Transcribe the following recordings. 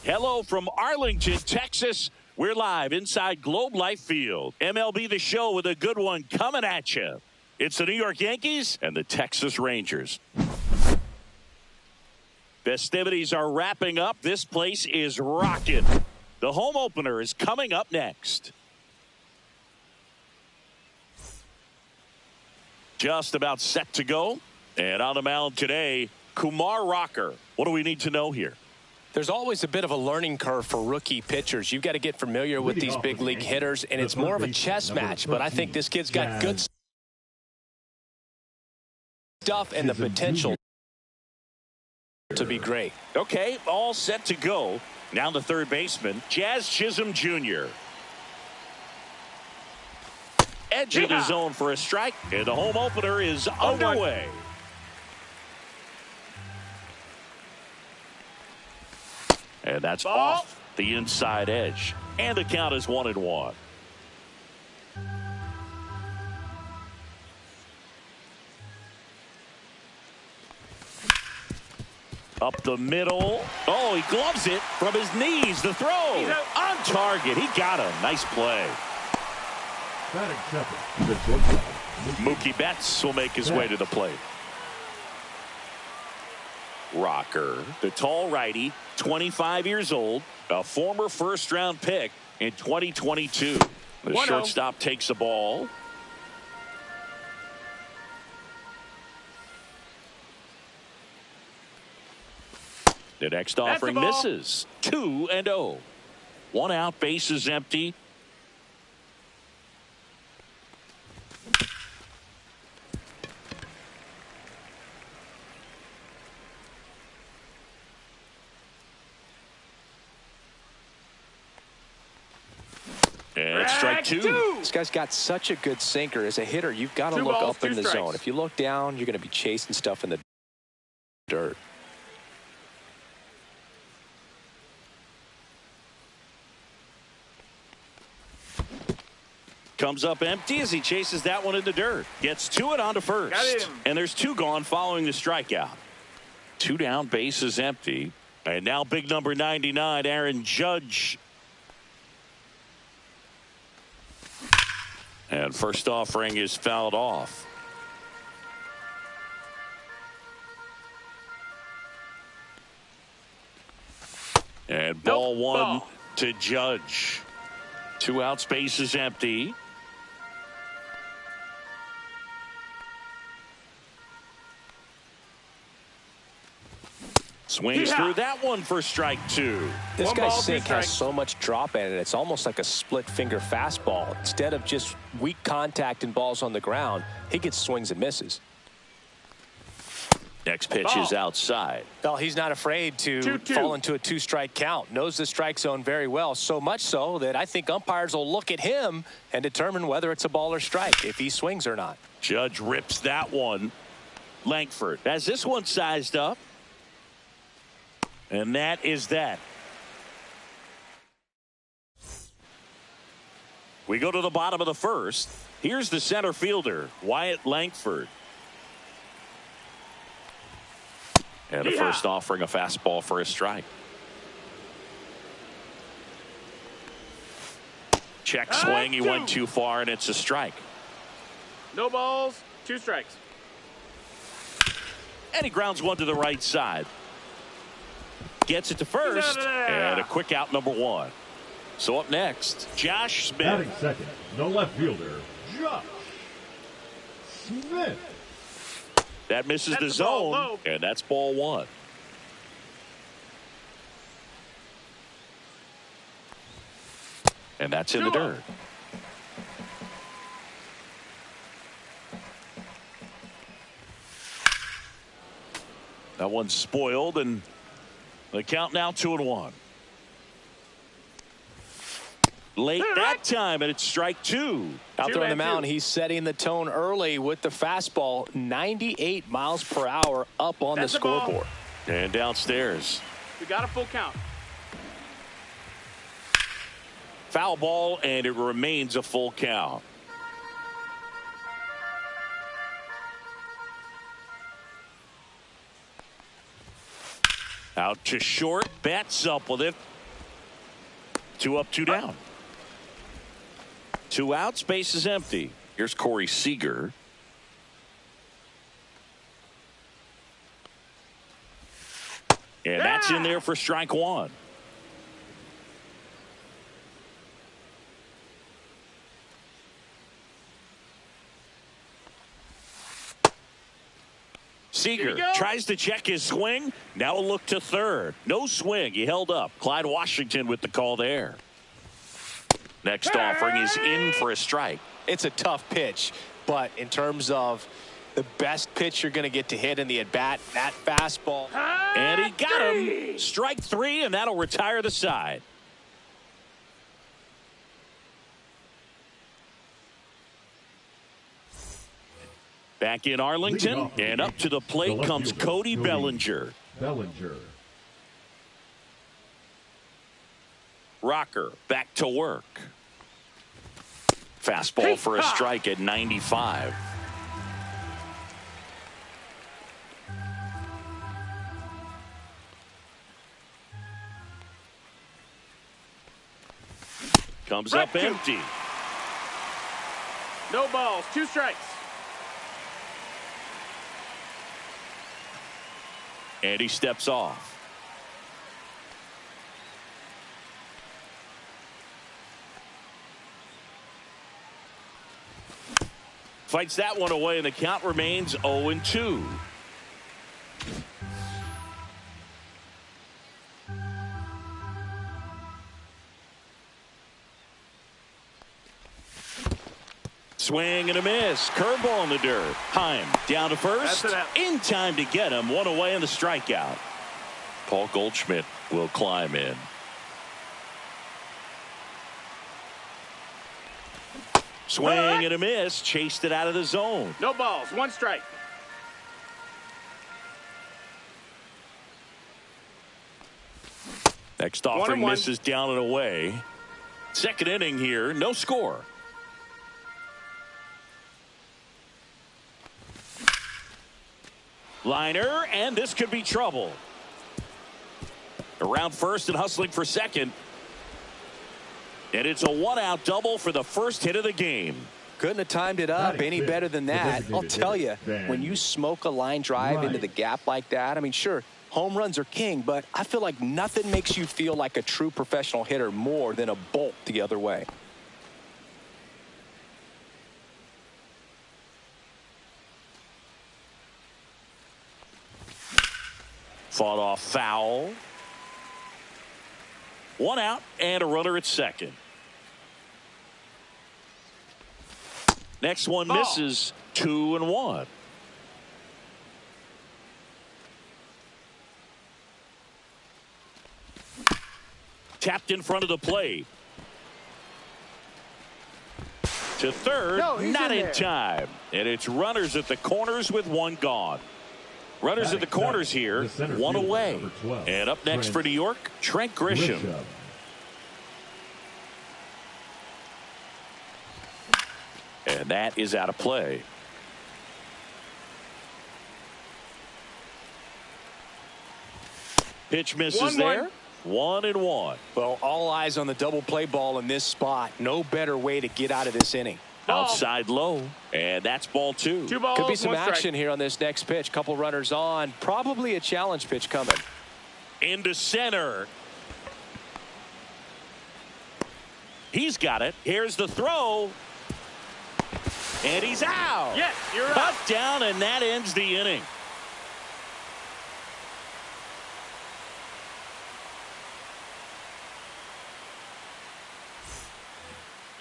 Hello from Arlington, Texas. We're live inside Globe Life Field. MLB The Show with a good one coming at you. It's the New York Yankees and the Texas Rangers. Festivities are wrapping up. This place is rocking. The home opener is coming up next. Just about set to go. And on the mound today, Kumar Rocker. What do we need to know here? There's always a bit of a learning curve for rookie pitchers. You've got to get familiar with these big league hitters, and it's more of a chess match. But I think this kid's got good stuff and the potential to be great. Okay, all set to go. Now the third baseman, Jazz Chisholm Jr. Edge of the zone for a strike, and the home opener is underway. And that's off the inside edge. And the count is 1-1. Up the middle. Oh, he gloves it from his knees. The throw on target. He got him. Nice play. Mookie Betts will make his way to the plate. Rocker, the tall righty, 25 years old, a former first-round pick in 2022. The shortstop takes the ball. The next offering misses. 2-0. 1 out, bases empty. And it's strike two. This guy's got such a good sinker. As a hitter, you've got to look up in the zone. If you look down, you're going to be chasing stuff in the dirt. Comes up empty as he chases that one in the dirt. Gets to it onto first. And there's 2 gone following the strikeout. 2 down, bases empty. And now big number 99, Aaron Judge. And first offering is fouled off. And ball 1 to Judge. 2 outs, bases empty. Swings through that one for strike 2. This guy's sink has so much drop in it. It's almost like a split finger fastball. Instead of just weak contact and balls on the ground, he gets swings and misses. Next pitch is outside. Well, he's not afraid to fall into a 2-strike count. Knows the strike zone very well, so much so that I think umpires will look at him and determine whether it's a ball or strike, if he swings or not. Judge rips that one. Langford has this one sized up. And that is that. We go to the bottom of the first. Here's the center fielder, Wyatt Langford. And the first offering a fastball for a strike. Check swing. He went too far, and it's a strike. No balls, 2 strikes. And he grounds one to the right side. Gets it to first, and a quick out, number 1. So up next, Josh Smith. Batting second, the left fielder, Josh Smith. That misses the zone, and that's ball 1. And that's in the dirt. That one's spoiled, and the count now 2-1. Late that time, and it's strike two. Out there on the mound, he's setting the tone early with the fastball, 98 miles per hour up on the scoreboard. And downstairs. We got a full count. Foul ball, and it remains a full count. Out to short, bats up with it. 2 up, 2 down. 2 outs, base is empty. Here's Corey Seager. And that's in there for strike one. Seager tries to check his swing. Now a look to third. No swing. He held up. Clyde Washington with the call there. Next offering is in for a strike. It's a tough pitch, but in terms of the best pitch you're going to get to hit in the at-bat, that fastball. And he got him. Strike 3, and that'll retire the side. Back in Arlington, and up to the plate comes Cody Bellinger. Rocker back to work. Fastball for a strike at 95. Comes up empty. No balls, 2 strikes. And he steps off. Fights that one away, and the count remains 0-2. Swing and a miss. Curveball in the dirt. Heim down to first. In time to get him. 1 away in the strikeout. Paul Goldschmidt will climb in. Swing and a miss. Chased it out of the zone. No balls. 1 strike. Next offering misses down and away. Second inning here. No score. Liner, and this could be trouble. Around first and hustling for second. And it's a 1-out double for the first hit of the game. Couldn't have timed it up any better than that. I'll tell you, when you smoke a line drive into the gap like that, I mean, sure, home runs are king, but I feel like nothing makes you feel like a true professional hitter more than a bolt the other way. Fought off foul. 1 out and a runner at second. Next one misses. 2-1. Tapped in front of the plate. To third, not in time. And it's runners at the corners with 1 gone. Runners at the corners here, 1 away. And up next for New York, Trent Grisham. And that is out of play. Pitch misses there. 1-1. Well, all eyes on the double play ball in this spot. No better way to get out of this inning. Outside low, and that's ball 2. 2 balls, could be some 1 strike. action here on this next pitch. Couple runners on. Probably a challenge pitch coming. Into center. He's got it. Here's the throw. And he's out. Yes, you're right. Cut down, and that ends the inning.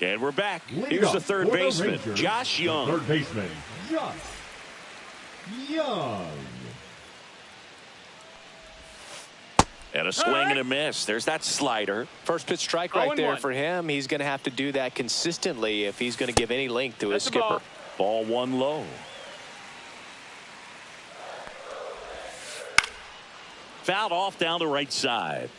And we're back. Here's the third baseman, Josh Young. Third baseman, Josh Young. And a swing and a miss. There's that slider. First pitch strike right there 0-1. for him. He's going to have to do that consistently if he's going to give any length to his That's a skipper. Ball one low. Fouled off down the right side.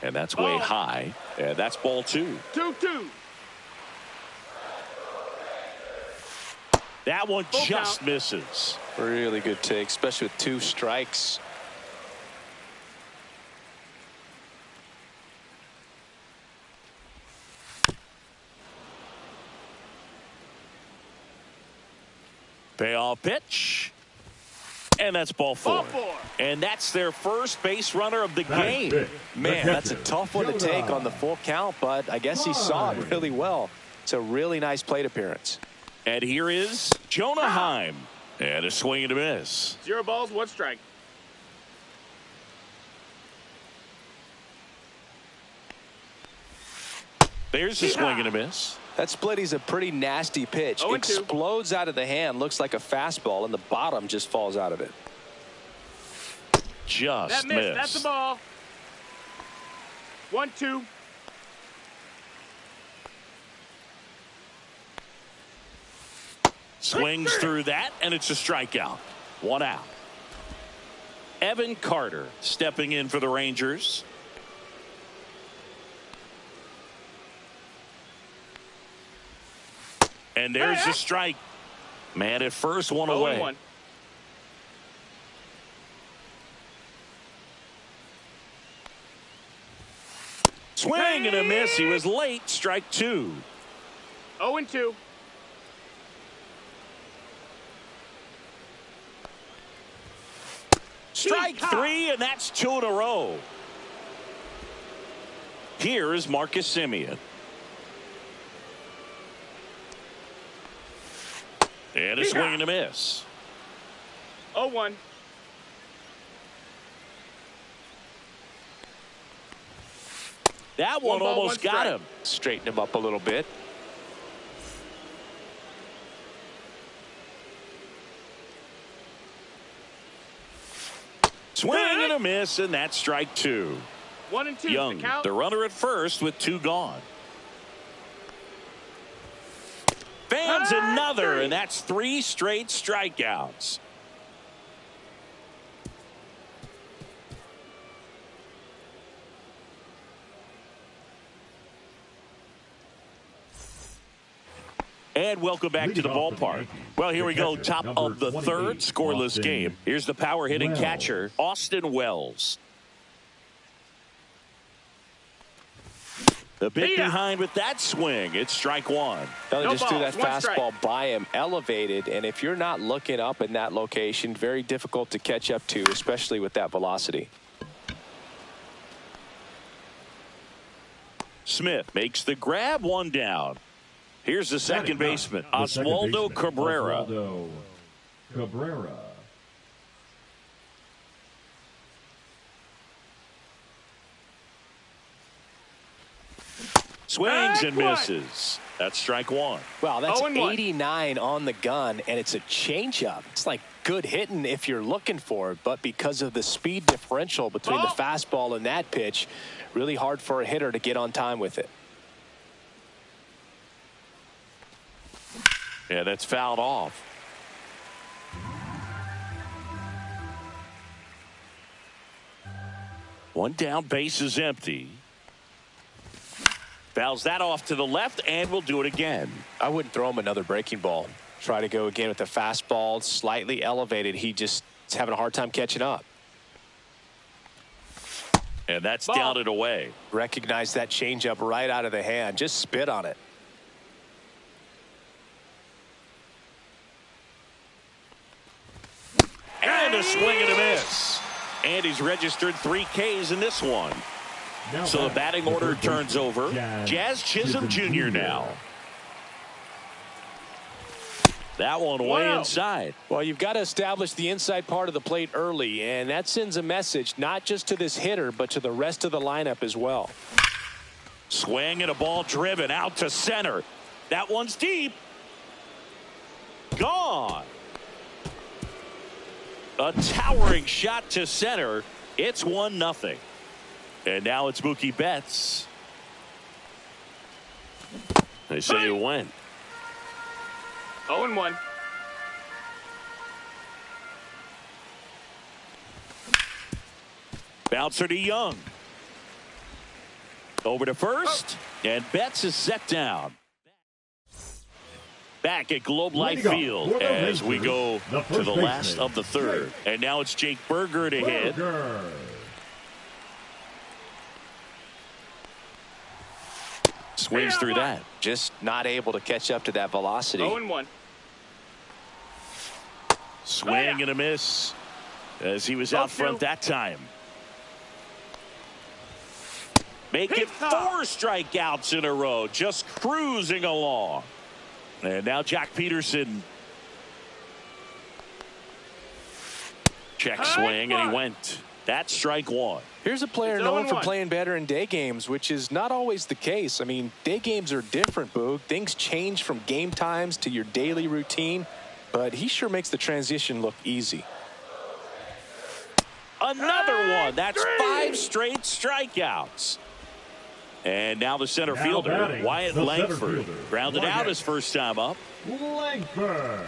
And that's way Ball. high. And that's ball 2. 2-2. That one Full just count. misses. Really good take, especially with 2 strikes. Payoff pitch. And that's ball 4. Ball 4. And that's their first base runner of the That is game. big. Man, The that's a catcher, tough one to take Jonah. on the full count, but I guess he saw it really well. It's a really nice plate appearance. And here is Jonah Heim. And a swing and a miss. 0 balls, 1 strike. There's a swing and a miss. That splitty's a pretty nasty pitch. 0-2. Explodes out of the hand, looks like a fastball, and the bottom just falls out of it. Just That missed. That's the missed. ball. 1-2. Swings through that, and it's a strikeout. 1 out. Evan Carter stepping in for the Rangers. And there's the strike. Man at first, one away. 0-1. Swing and a miss. He was late. Strike 2. 0-2. Strike 3, and that's 2 in a row. Here is Marcus Semien. And a swing and a miss. 0-1. That one One ball, almost one got strike. him. Straighten him up a little bit. Swing and a miss, and that's strike 2. 1-2. Young, The count. the runner at first with 2 gone. Fans another, and that's 3 straight strikeouts. And welcome back to the Leading off for the ballpark. Yankees, Well, here the we go. catcher, Top number of the 28, third, scoreless Austin game. Here's the power hitting Wells. catcher, Austin Wells. The bit Yeah. behind with that swing. It's strike 1. They'll No just do that balls, 1 strike. fastball by him, elevated, and if you're not looking up in that location, very difficult to catch up to, especially with that velocity. Smith makes the grab, 1 down. Here's the second baseman, The second Oswaldo baseman, Cabrera. Oswaldo Cabrera. Swings and Strike 1. misses. That's strike 1. Wow, that's 0-1. 89 on the gun, and it's a changeup. It's like good hitting if you're looking for it, but because of the speed differential between the Ball. fastball and that pitch, really hard for a hitter to get on time with it. Yeah, that's fouled off. One down, base is empty. Fouls that off to the left, and we'll do it again. I wouldn't throw him another breaking ball. Try to go again with the fastball, slightly elevated. He just is having a hard time catching up. And that's Ball. down and away. Recognize that changeup right out of the hand. Just spit on it. And a swing and a miss. And he's registered 3 Ks in this one. Now So the batting, batting order third turns baseman, over. Jazz Chisholm Jr. now. That one way Wow. inside. Well, you've got to establish the inside part of the plate early, and that sends a message not just to this hitter, but to the rest of the lineup as well. Swing and a ball driven out to center. That one's deep. A towering shot to center. It's 1-0. And now it's Mookie Betts. They say it went. 0-1. Bouncer to Young. Over to first. And Betts is set down. Back at Globe Life Field as we go to the last of the third. And now it's Jake Burger to hit. Swings through that. Just not able to catch up to that velocity. 0-1. Swing and a miss as he was out front that time. Make it 4 strikeouts in a row, just cruising along. And now Jack Peterson. Check swing, and he went. That's strike 1. Here's a player known for playing better in day games, which is not always the case. I mean, day games are different, Boog. Things change from game times to your daily routine, but he sure makes the transition look easy. Another one. That's 5 straight strikeouts. And now the center fielder, Wyatt Langford, grounded out his first time up. Langford.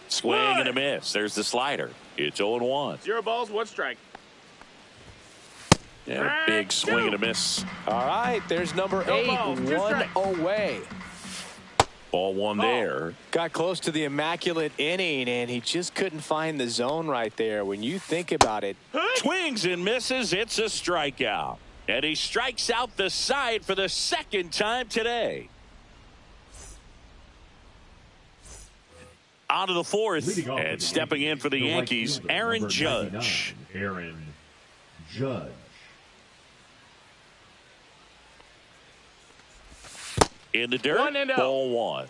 Swing and a miss. There's the slider. It's 0-1. 0 balls, 1 strike. Yeah, big swing and a miss. All right, there's number 8, 1 away. Ball 1 there. Got close to the immaculate inning, and he just couldn't find the zone right there. When you think about it. Swings and misses. It's a strikeout. And he strikes out the side for the second time today. On to the fourth. And stepping in for the Yankees, Aaron Judge. Aaron Judge. In the dirt, 1-0. ball 1.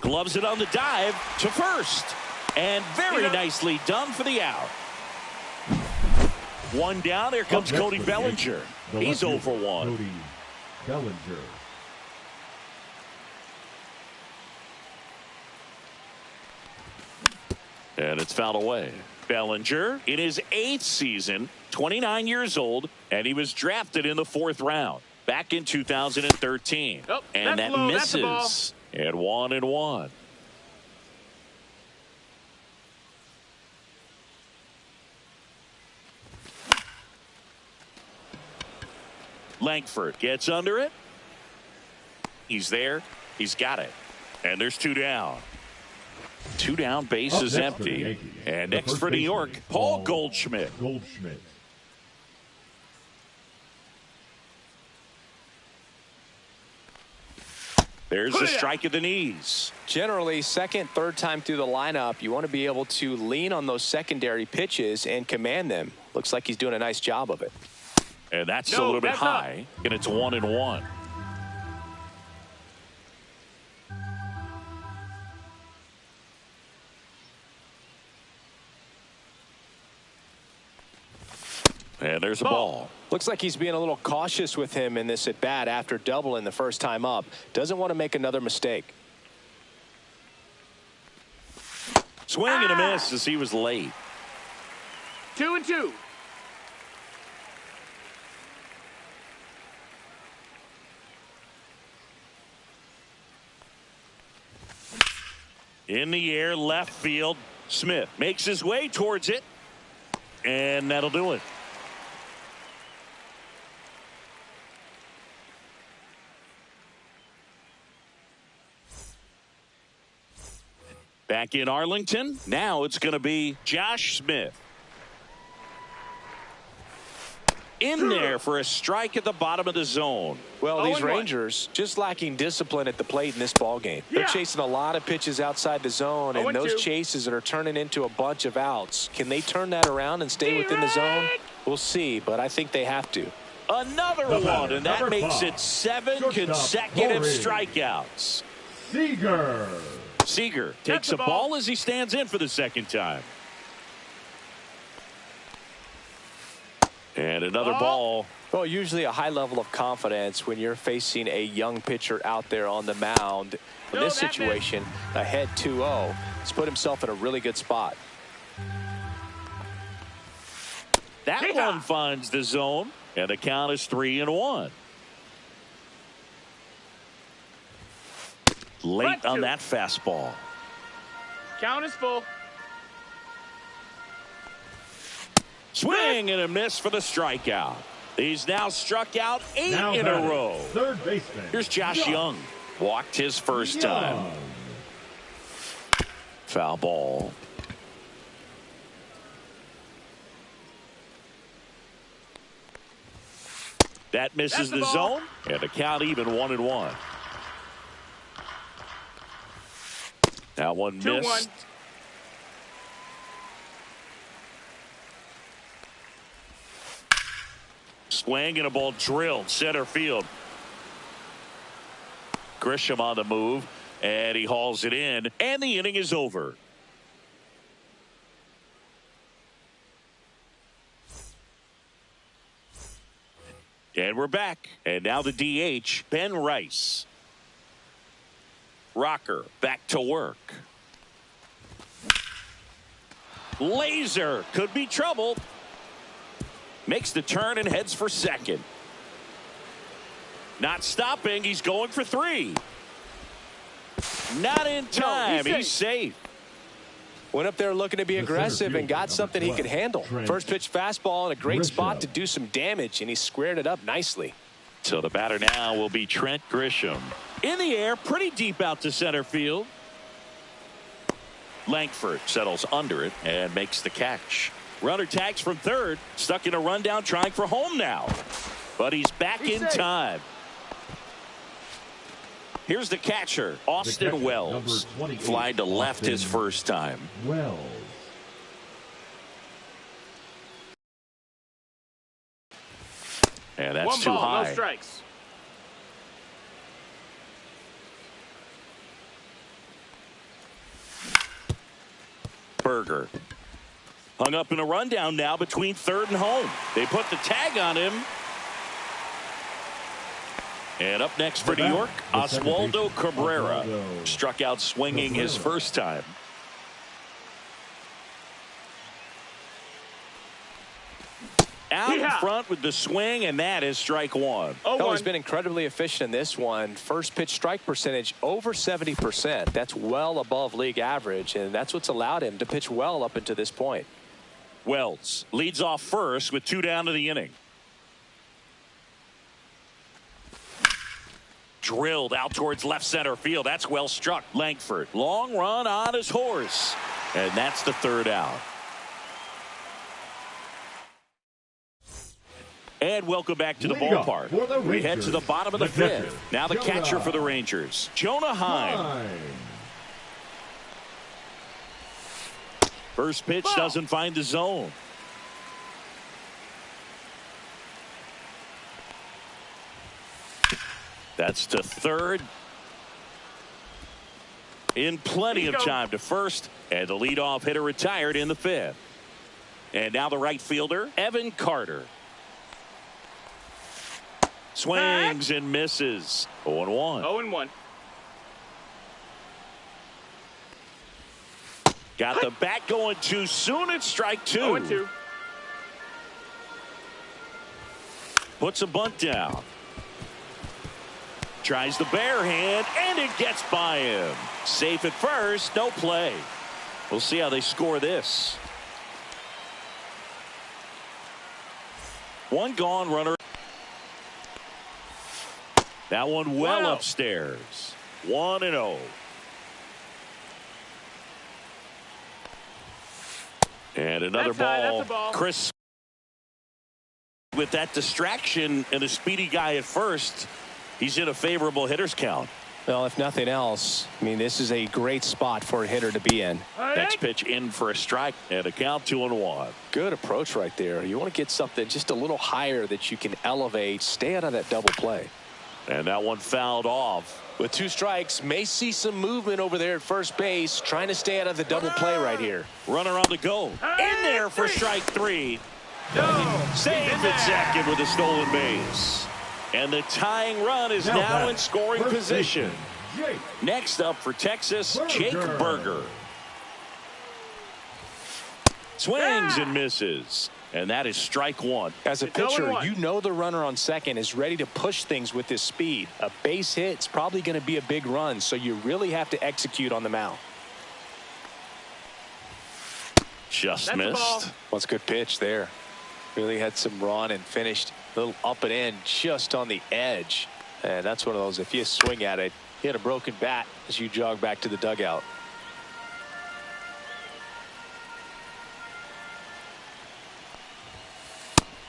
Gloves it on the dive to first. And very nicely done for the out. 1 down. Here comes Cody Bellinger. He's 0 for 1. Cody Bellinger. And it's fouled away. Bellinger in his 8th season, 29 years old, and he was drafted in the 4th round back in 2013. Oh, and that low. misses. And 1-1. Langford gets under it. He's there. He's got it. And there's 2 down. 2 down, base is empty. And next for New York, Paul Goldschmidt. There's a strike at the knees. Generally, second, third time through the lineup, you want to be able to lean on those secondary pitches and command them. Looks like he's doing a nice job of it. And that's a little bit high, and it's 1-1. And there's a ball. Looks like he's being a little cautious with him in this at bat after doubling the first time up. Doesn't want to make another mistake. Swing and a miss as he was late. 2-2. In the air, left field. Smith makes his way towards it. And that'll do it. Back in Arlington, now it's going to be Josh Smith. In there for a strike at the bottom of the zone. Well, these Rangers just lacking discipline at the plate in this ballgame. They're chasing a lot of pitches outside the zone, and those chases that are turning into a bunch of outs. Can they turn that around and stay within the zone? We'll see, but I think they have to. Another one, and that makes it 7 consecutive strikeouts. Seager takes a ball as he stands in for the second time. And another ball. Well, usually a high level of confidence when you're facing a young pitcher out there on the mound. In this situation, ahead 2-0. He's put himself in a really good spot. That one finds the zone, and the count is 3-1. Late on that fastball. Count is full. Swing and a miss for the strikeout. He's now struck out 8 in a row. Third baseman. Here's Josh Young. Walked his first time. Foul ball. That misses the zone, and the count even 1-1. That one missed. 2-1. Swing and a ball drilled center field. Grisham on the move, and he hauls it in, and the inning is over. And we're back. And now the DH, Ben Rice. Rocker back to work. Laser could be trouble. Makes the turn and heads for second. Not stopping. He's going for 3. Not in time. He's safe. Went up there looking to be aggressive and got something he could handle. First pitch fastball in a great spot to do some damage, and he squared it up nicely. So the batter now will be Trent Grisham. In the air, pretty deep out to center field. Langford settles under it and makes the catch. Runner tags from third, stuck in a rundown, trying for home now. But he's back in time. Here's the catcher, Austin Wells. Fly to left his first time. Wells. And that's 1 too ball, high. no strikes. Berger. Hung up in a rundown now between third and home. They put the tag on him. And up next for New York, Oswaldo Cabrera. Struck out swinging his first time. Out in front with the swing, and that is strike 1. Oh, he's been incredibly efficient in this one. First pitch strike percentage over 70%. That's well above league average, and that's what's allowed him to pitch well up until this point. Wells leads off first with 2 down to the inning. Drilled out towards left center field. That's well struck. Langford. Long run on his horse. And that's the 3rd out. And welcome back to the ballpark. We head to the bottom of the 5th. Now the catcher for the Rangers, Jonah Heim. First pitch doesn't find the zone. That's to third. In plenty of time to first. And the leadoff hitter retired in the 5th. And now the right fielder, Evan Carter. Swings and misses. 0-1. 0-1. Got the bat going too soon. It's strike 2. 0-2. Puts a bunt down. Tries the bare hand, and it gets by him. Safe at first, no play. We'll see how they score this. 1 gone, runner. That one well upstairs. 1-0. And another ball. Chris with that distraction and a speedy guy at first. He's in a favorable hitter's count. Well, if nothing else, I mean, this is a great spot for a hitter to be in. Next pitch in for a strike and a count 2-1. Good approach right there. You want to get something just a little higher that you can elevate. Stay out of that double play. And that one fouled off. With 2 strikes, may see some movement over there at first base, trying to stay out of the double play right here. Runner on the go. In there for strike 3. No. Safe at second with a stolen base. And the tying run is now in scoring position. Next up for Texas, Jake Berger. Swings and misses. And that is strike one. As a pitcher, you know the runner on second is ready to push things with his speed. A base hit's probably going to be a big run, so you really have to execute on the mound. Just missed. What's a good pitch there. Really had some run and finished a little up and in just on the edge. And that's one of those, if you swing at it, hit a broken bat as you jog back to the dugout.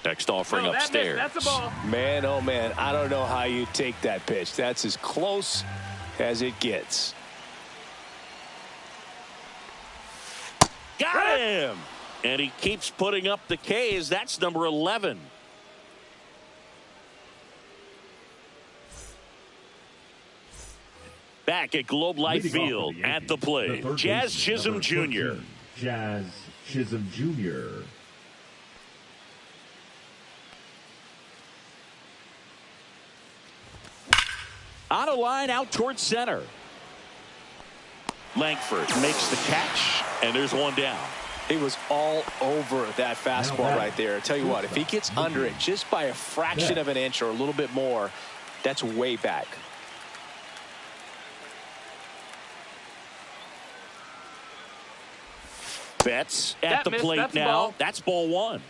Next offering upstairs. That's a ball. Man, oh man, I don't know how you take that pitch. That's as close as it gets. Got him! And he keeps putting up the Ks. That's number 11. Back at Globe Life Field at the plate, Jazz Chisholm Jr. Jazz Chisholm Jr. On a line out towards center. Langford makes the catch, and there's one down. He was all over that fastball right there. I tell you what, if he gets under it just by a fraction of an inch or a little bit more, that's way back. Betts at the plate now. That's ball one.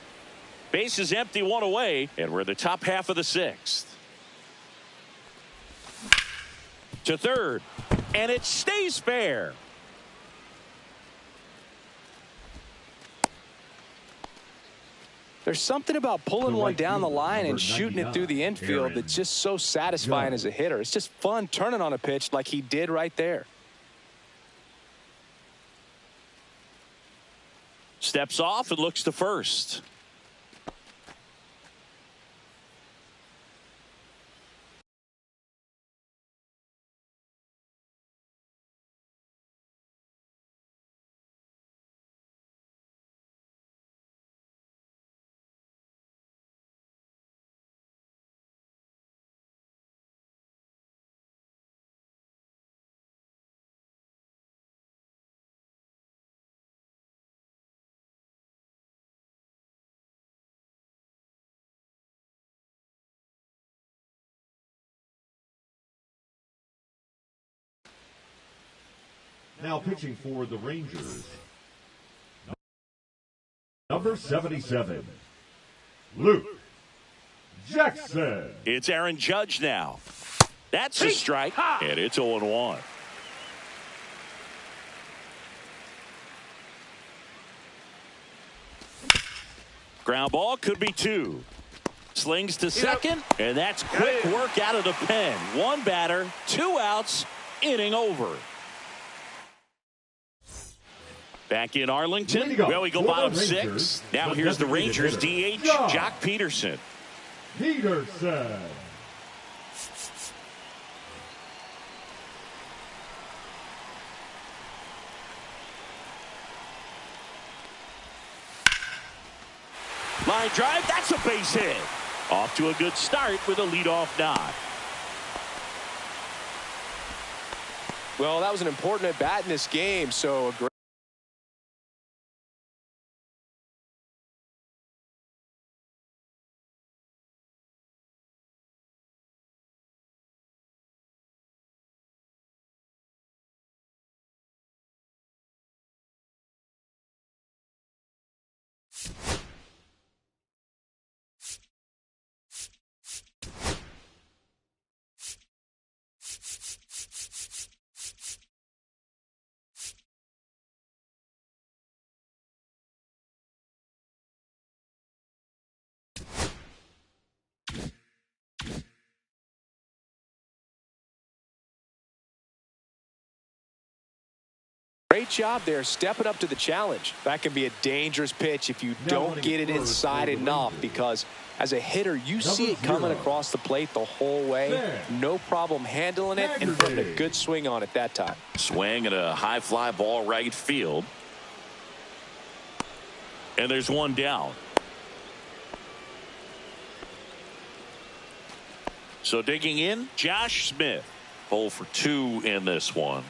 Base is empty, one away, and we're in the top half of the sixth. To third, and it stays fair. There's something about pulling one down the line and shooting it through the infield that's just so satisfying as a hitter. It's just fun turning on a pitch like he did right there. Steps off and looks to first. Now pitching for the Rangers, number 77, Luke Jackson. It's Aaron Judge now. That's a strike, and it's 0-1. Ground ball could be two. Slings to second, and that's quick work out of the pen. One batter, two outs, inning over. Back in Arlington, well, we go bottom six. Now here's the Rangers DH, Jock Peterson. Peterson. Line drive, that's a base hit. Off to a good start with a leadoff nod. Well, that was an important at bat in this game, so a great Great job there stepping up to the challenge. That can be a dangerous pitch if you don't get it inside enough, because as a hitter you see it coming across the plate the whole way. No problem handling it and putting a good swing on it that time. Swing and a high fly ball right field. And there's one down. So digging in, Josh Smith. 0 for 2 in this one.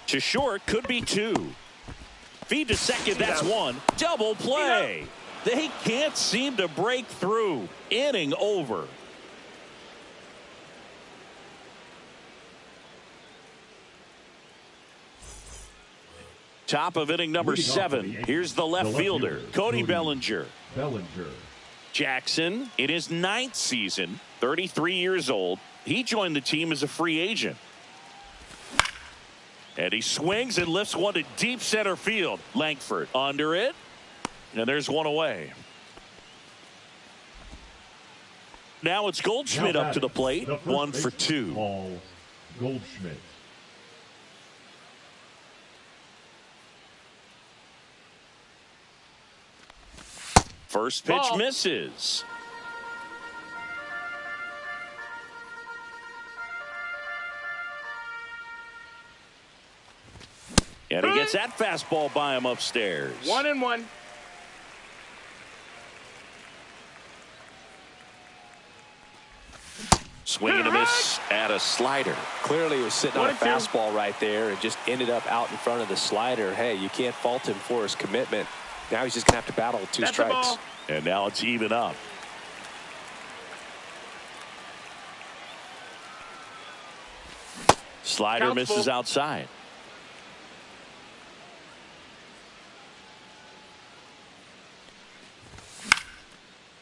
To short, could be 2. Feed to second, that's 1. Double play. They can't seem to break through. Inning over. Top of inning number 7. Here's the left fielder, Cody Bellinger. Jackson in his 9th season, 33 years old. He joined the team as a free agent. And he swings and lifts one to deep center field. Langford under it. And there's one away. Now it's Goldschmidt up to the plate. 1 for 2. Paul Goldschmidt. First pitch misses. And he gets that fastball by him upstairs. 1-1. Swing and a miss at a slider. Clearly, he was sitting on a fastball right there and just ended up out in front of the slider. Hey, you can't fault him for his commitment. Now he's just going to have to battle with 2 strikes. And now it's even up. Slider misses outside.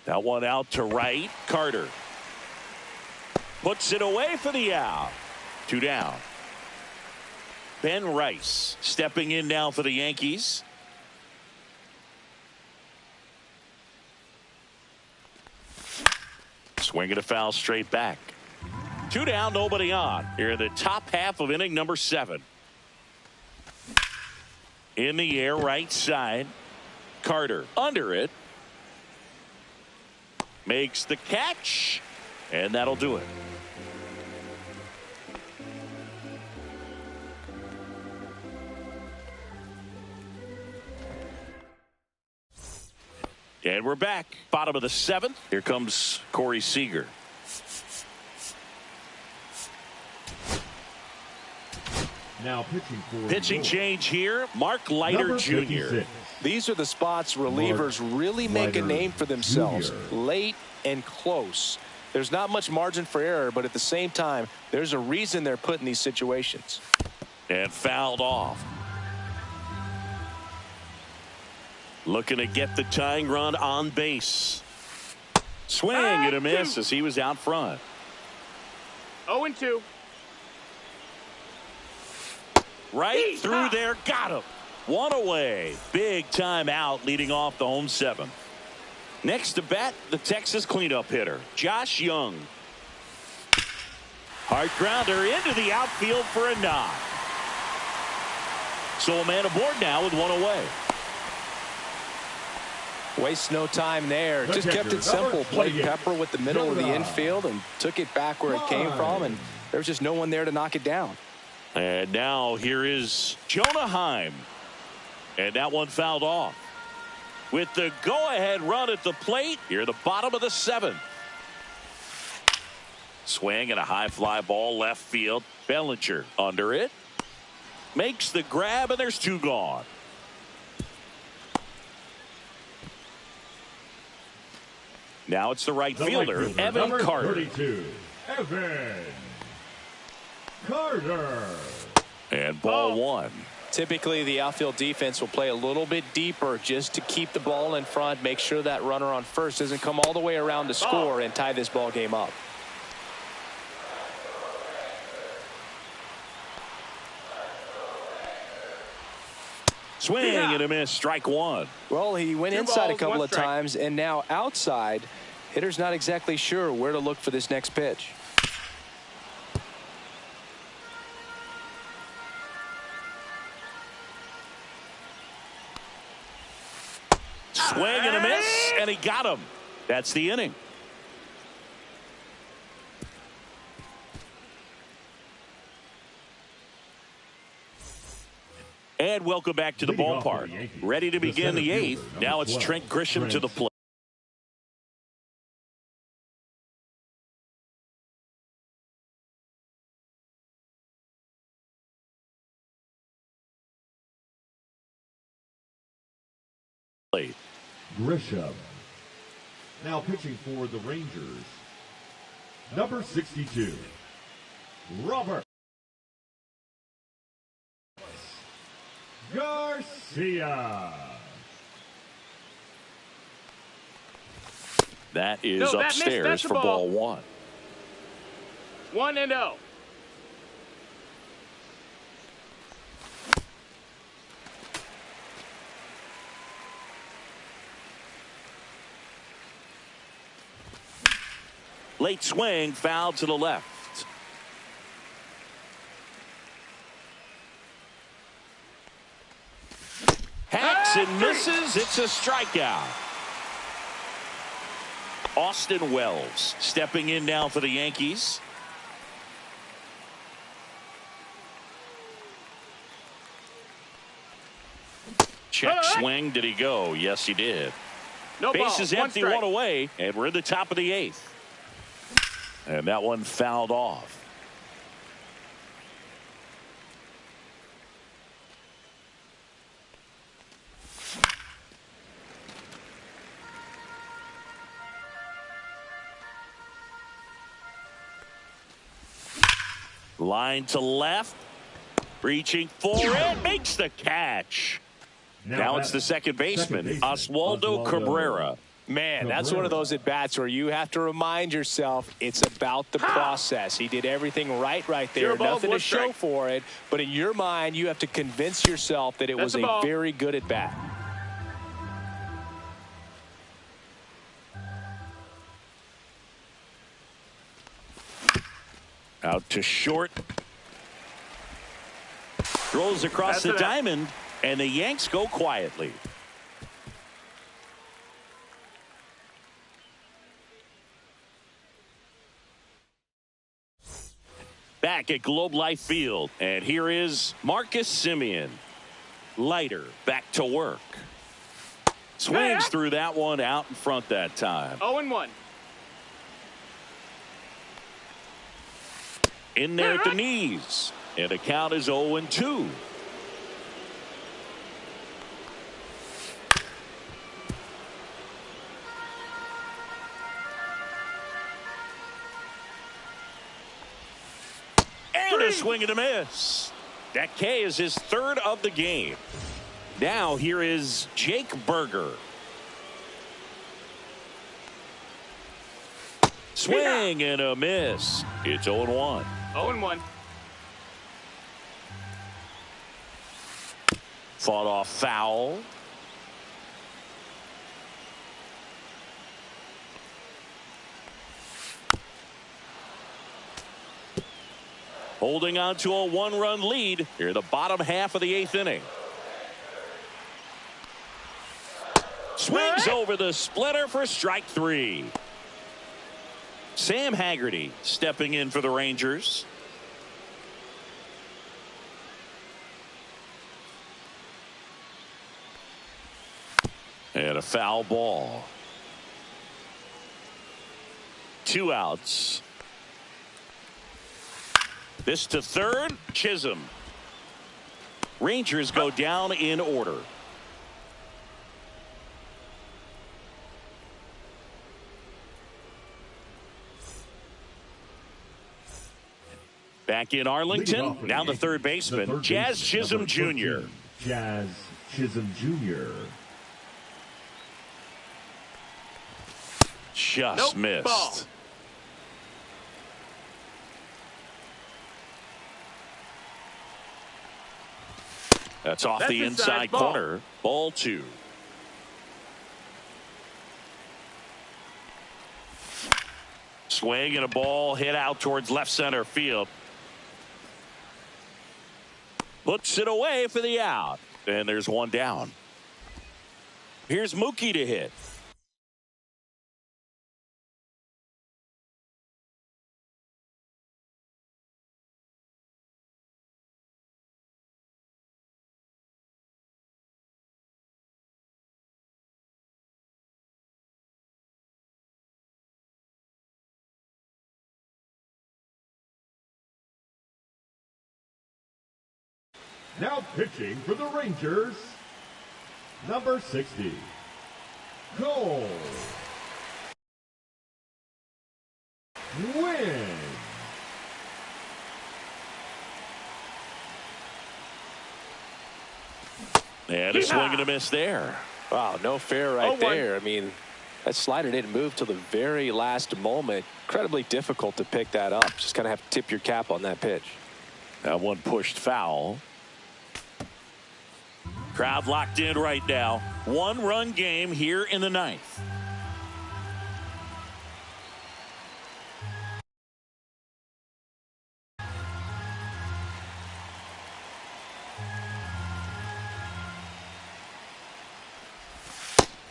That one out to right. Carter puts it away for the out. 2 down. Ben Rice stepping in now for the Yankees. Swinging a foul straight back. 2 down, nobody on. Here in the top half of inning number 7. In the air, right side. Carter under it. Makes the catch. And that'll do it. And we're back. Bottom of the 7th. Here comes Corey Seager. Now pitching change here. Mark Leiter Jr. These are the spots relievers really make a name for themselves. Late and close. There's not much margin for error, but at the same time, there's a reason they're put in these situations. And fouled off. Looking to get the tying run on base. Swing and a miss as he was out front. 0-2. Right through there. Got him. 1 away. Big time out leading off the home 7th. Next to bat, the Texas cleanup hitter, Josh Young. Hard grounder into the outfield for a knock. So a man aboard now with 1 away. Waste no time there. Just kept it simple. Played pepper with the middle of the infield and took it back where it came from, and there was just no one there to knock it down. And now here is Jonah Heim. And that one fouled off. With the go-ahead run at the plate, here the bottom of the 7th. Swing and a high fly ball left field. Bellinger under it. Makes the grab, and there's 2 gone. Now it's the right fielder, Evan Carter. 32, Evan Carter. And ball 1. Typically, the outfield defense will play a little bit deeper just to keep the ball in front, make sure that runner on first doesn't come all the way around to score and tie this ball game up. Swing and a miss, strike 1. Well, he went inside a couple of times, and now outside. Hitter's not exactly sure where to look for this next pitch. Swing and a miss, and he got him. That's the inning. And welcome back to the ballpark. Ready to begin the 8th. Now it's Trent Grisham to the plate. Grisham. Now pitching for the Rangers, number 62, Robert Garcia. That is No, that upstairs missed. That's for a ball ball. 1. 1-0. Late swing, foul to the left. Hacks and misses. It's a strikeout. Austin Wells stepping in now for the Yankees. Check swing. Did he go? Yes, he did. No ball. Base is empty, strike. one away, and we're in the top of the 8th. And that one fouled off. Line to left. Reaching for it. Makes the catch. Now it's the second baseman, Oswaldo Cabrera. Man, that's one of those at-bats where you have to remind yourself it's about the process. He did everything right there. Zero balls, Nothing to one show strike. for it. But in your mind, you have to convince yourself that it That's was a ball. a very good at-bat. Out to short. Throws across That's the it. diamond, and the Yanks go quietly. Back at Globe Life Field, and here is Marcus Semien. Leiter back to work. Swings through that one out in front that time. 0-1. In there at the knees, and the count is 0-2. And a swing and a miss. That K is his 3rd of the game. Now here is Jake Berger. Swing and a miss. It's 0-1. 0-1. Fought off foul. Holding on to a 1-run lead here in the bottom half of the 8th inning. Swings over the splitter for strike 3. Sam Haggerty stepping in for the Rangers. And a foul ball. 2 outs. This to third, Chisholm. Rangers go down in order. Back in Arlington, now the third baseman, Jazz Chisholm Jr. Jazz Chisholm Jr. Just missed. Ball. That's off the inside ball. corner. Ball 2. Swing and a ball hit out towards left center field. Puts it away for the out. And there's one down. Here's Mookie to hit. Now pitching for the Rangers, number 60, Cole. Win. And a swing and a miss there. Wow, no fair right there. I mean, that slider didn't move till the very last moment. Incredibly difficult to pick that up. Just kind of have to tip your cap on that pitch. That one pushed foul. Crowd locked in right now. 1-run game here in the ninth.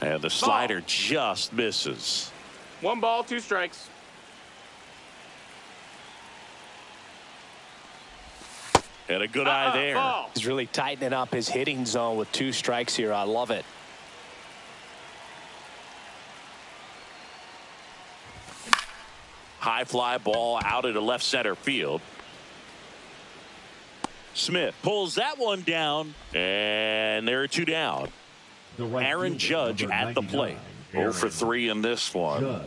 And the slider just misses. 1 ball, 2 strikes. And a good eye there. Ball. He's really tightening up his hitting zone with 2 strikes here. I love it. High fly ball out into left center field. Smith pulls that one down, and there are 2 down. Right Aaron Judge at the plate. 0 for 3 in this one. Judge.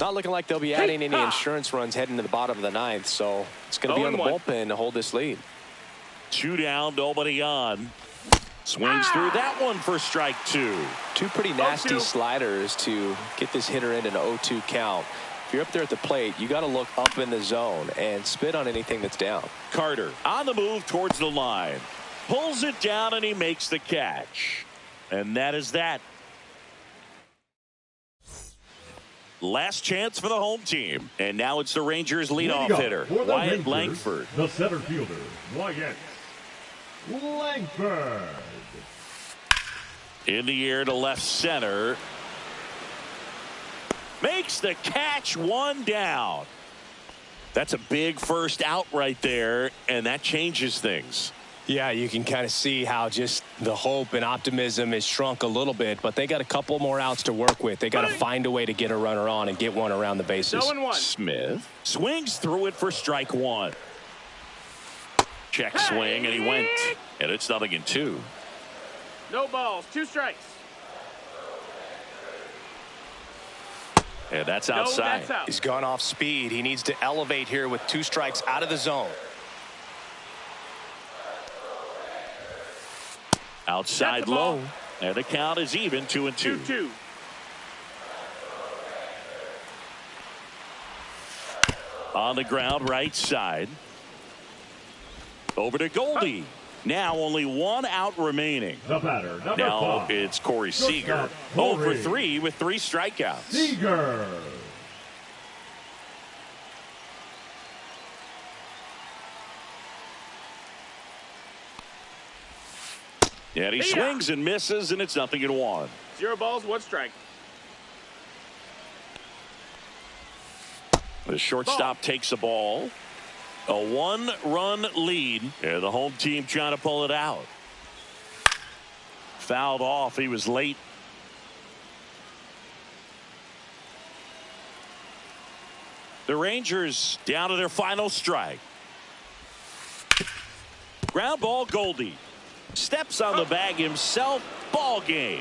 Not looking like they'll be adding any insurance runs heading to the bottom of the ninth, so it's going to be on the bullpen to hold this lead. 2 down, nobody on. Swings through that one for strike 2. 2 pretty nasty sliders to get this hitter in an 0-2 count. If you're up there at the plate, you got to look up in the zone and spit on anything that's down. Carter on the move towards the line. Pulls it down, and he makes the catch. And that is that. Last chance for the home team. And now it's the Rangers leadoff hitter, Wyatt Langford. The center fielder, Wyatt Langford. In the air to left center. Makes the catch, 1 down. That's a big first out right there, and that changes things. Yeah, you can kind of see how just the hope and optimism is shrunk a little bit, but they got a couple more outs to work with. They got to find a way to get a runner on and get one around the bases. 0-1. Smith swings through it for strike 1. Check swing, and he went, and it's 0-2. No balls, 2 strikes. And that's outside. No, that's out. He's gone off speed. He needs to elevate here with 2 strikes out of the zone. Outside low, and the count is even 2-2. 2-2. On the ground, right side. Over to Goldie. Now only 1 out remaining. The batter, number Now 5. it's Corey Seager. 0 for 3 with 3 strikeouts. Seager. And he swings and misses, and it's 0-1. 0 balls, 1 strike. The shortstop takes a ball. A 1-run lead, and the home team trying to pull it out. Fouled off. He was late. The Rangers down to their final strike. Ground ball, Goldie. Steps on the bag himself. Ball game.